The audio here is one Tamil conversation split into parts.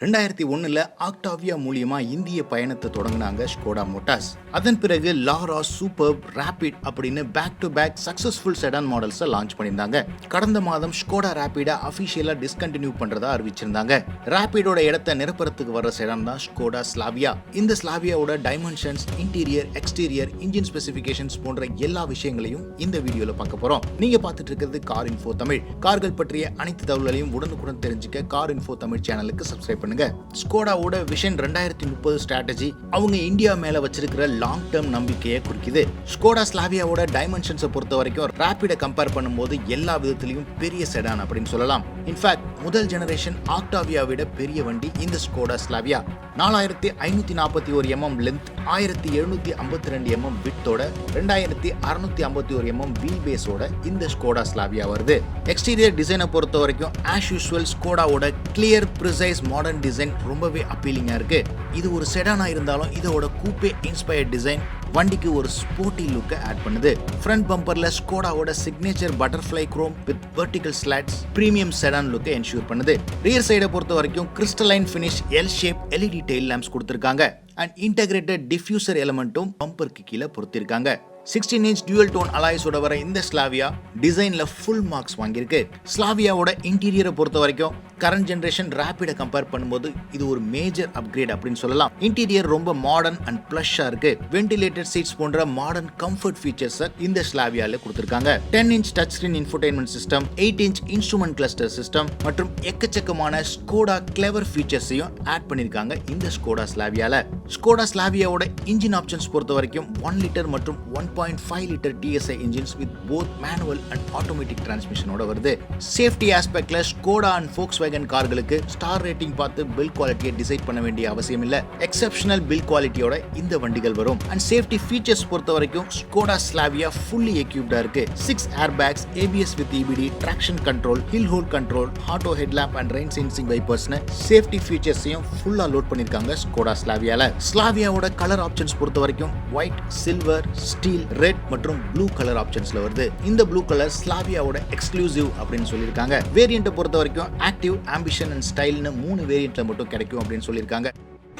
2001 octavia மூலியமா இந்திய பயணத்தை தொடங்கினாங்க ஸ்கோடா மோட்டார்ஸ். அதன் பிறகு லாரா, சூப்பர், ராபிட் அப்படின்னு back to back successful sedan models launch பண்ணியிருந்தாங்க. கடந்த மாதம் ஸ்கோடா ராபிடா அபிஷியலா டிஸ்கண்டினியூ பண்றதா அறிவிச்சிருந்தாங்க. ராபிடோட இடத்தை நிரப்புறதுக்கு வர செடான் தான் ஸ்கோடா ஸ்லாவியா. இந்த ஸ்லாவியாவோட dimensions, interior, exterior, engine specifications போன்ற எல்லா விஷயங்களையும் இந்த வீடியோல பார்க்க போறோம். நீங்க பார்த்துட்டு இருக்கிறது கார் இன்ஃபோ தமிழ். கார்கள் பற்றிய அனைத்து தகவல்களையும் உடனுக்குடன் தெரிஞ்சுக்க கார் இன்ஃபோ தமிழ் சேனலுக்கு சப்ஸ்கிரைப் பண்ணுங்க. ஸ்கோடாவோட விஷன் 2030 ஸ்ட்ராட்டஜி அவங்க இந்தியா மேல வச்சிருக்கிற லாங் டர்ம் நம்பிக்கையை குறிக்குது. ஸ்கோடா ஸ்லாவியாவோட டைமென்ஷன்ஸை பொறுத்த வரைக்கும் ராபிடை கம்பேர் பண்ணும்போது எல்லா விதத்திலையும் பெரிய செடான் அப்படின்னு சொல்லலாம். இன்ஃபேக்ட் முதல் ஜெனரேஷன் ஆக்டாவியா விட பெரிய வண்டி இந்த Skoda Slavia. 4541 mm length, 1752 mm விட்த்தோட 2651 mm வீல் பேஸோட இந்த ஸ்கோடா ஸ்லாவியா வருது. எக்ஸ்டீரியர் டிசைனை பொறுத்த வரைக்கும் ஆஸ் யூசுவல் ஸ்கோடாவோட கிளியர், ப்ரிசைஸ், மாடர்ன் டிசைன் ரொம்பவே அப்பீலிங்கா இருக்கு. இது ஒரு செடானா இருந்தாலும் இதோட கூப்பே இன்ஸ்பயர்ட் டிசைன் வண்டிக்கு ஒரு ஸ்போர்ட்டி லுக்கை ஆட் பண்ணுது. ஃப்ரண்ட் பம்பர்ல ஸ்கோடாவோட signature butterfly chrome with vertical slots premium sedan லுக்கை என்ஷூர் பண்ணுது. ரியர் சைடை பொறுத்த வரைக்கும் crystalline finish L shape LED tail lamps கொடுத்திருக்காங்க. அண்ட் இன்டகிரேட்டட் டிஃப்யூசர் எலமெண்ட்டும் பம்பருக்கு கீழே பொறுத்திருக்காங்க. 16-inch dual tone alloys-ஓட வர இந்த ஸ்லாவியா டிசைன்ல ஃபுல் மார்க்ஸ் வாங்கியிருக்கு. ஸ்லாவியாவோட இன்டீரியரை பொறுத்த வரைக்கும் கரண்ட் ஜெனரேஷன் ராபிடை கம்பேர் பண்ணும்போது இது ஒரு மேஜர் அப்கிரேட் அப்படின்னு சொல்லலாம். இன்டீரியர் ரொம்ப மாடர்ன் அண்ட் பிளஷ்ஷா இருக்கு. வென்டிலேட்டட் சீட்ஸ் போன்ற மாடர்ன் கம்ஃபர்ட் ஃபீச்சர்ஸ் இந்த ஸ்லாவியால கொடுத்திருக்காங்க. 10-inch touch screen infotainment system, 8-inch instrument cluster system மற்றும் எக்கச்சக்கமான ஸ்கோடா கிளவர் ஃபீச்சர்ஸையும் ஆட் பண்ணிருக்காங்க இந்த ஸ்கோடா ஸ்லாவியால. ஸ்கோடா ஸ்லாவியாவோட இன்ஜின் ஆப்ஷன்ஸ் பொறுத்த வரைக்கும் 1 லிட்டர் மற்றும் 1.5 litre TSI engines with both manual and automatic transmission ஓட வருது. சேஃப்டி ஆஸ்பெக்ட்ல ஸ்கோடா அண்ட் ஃபோக்ஸ்வேகன் கார்களுக்கு ஸ்டார் ரேட்டிங் பார்த்து பில்ட் குவாலிட்டியை டிசைட் பண்ண வேண்டிய அவசியம் இல்ல. எக்ஸெப்ஷனல் பில்ட் குவாலிட்டியோட இந்த வண்டிகள் வரும். அண்ட் சேஃப்டி ஃபீச்சர்ஸ் பொறுத்த வரைக்கும் ஸ்கோடா ஸ்லாவியா ஃபுல்லி எக்யூப்டா இருக்கு. 6 airbags, ABS with EBD, traction control, hill hold control, auto headlamp and rain sensing wipers னு சேஃப்டி ஃபீச்சர்ஸையும் ஃபுல்லா லோட் பண்ணிருக்காங்க ஸ்கோடா ஸ்லாவியால. ஸ்லாவியாவோட கலர் ஆப்ஷன்ஸ் பொறுத்த வரைக்கும் ஒயிட், சில்வர், ஸ்டீல், ரெட் மற்றும் ப்ளூ கலர் ஆப்ஷன்ஸ்ல வருது. இந்த ப்ளூ கலர் ஸ்லாவியாவோட எக்ஸ்க்ளூசிவ் அப்படின்னு சொல்லிருக்காங்க. வேரியன்ட் பொறுத்த வரைக்கும் ஆக்டிவ், ஆம்பிஷன் அண்ட் ஸ்டைல்னு 3 வேரியன்ட்ல மட்டும் கிடைக்கும் அப்படின்னு சொல்லிருக்காங்க.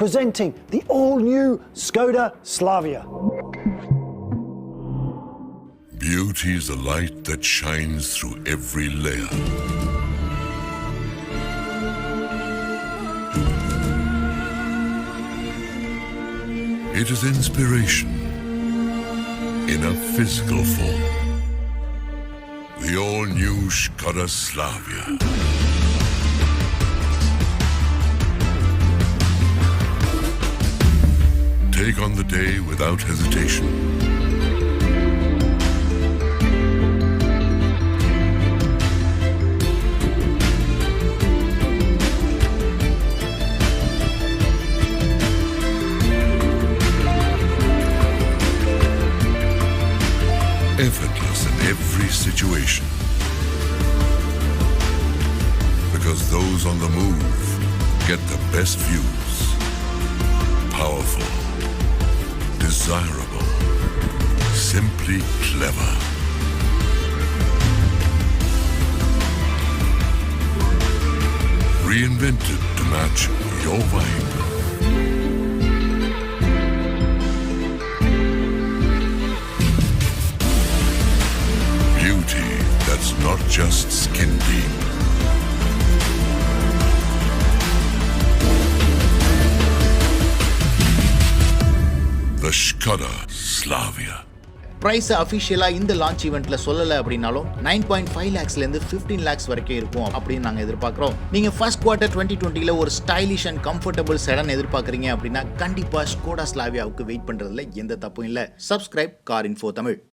Presenting the all new Skoda SLAVIA. Beauty is the light that shines through every layer. It is inspiration in a physical form. The all-new Skoda SLAVIA. Take on the day without hesitation. Effortless in every situation. Because those on the move get the best views. Powerful, desirable, simply clever. Reinvented to match your vibe. Beauty that's not just skin deep. The Skoda SLAVIA. Price அபிஷியலா இந்த லான்ச் ஈவென்ட்ல சொல்லல அப்படின்னாலும் 9.5 lakhsல இருந்து 15 lakhs வரைக்கும் இருக்கும் அப்படின்னு நாங்க எதிர்பார்க்கிறோம். நீங்க ஃபர்ஸ்ட் குவார்ட்டர் 2020ல ஒரு ஸ்டைலிஷ் அண்ட் கம்ஃபர்டபுள் செடான் எதிர்பார்க்கறீங்க அப்படின்னா கண்டிப்பா ஸ்கோடா ஸ்லாவியாவுக்கு வெயிட் பண்றதுல எந்த தப்பும் இல்ல. Subscribe car info Tamil.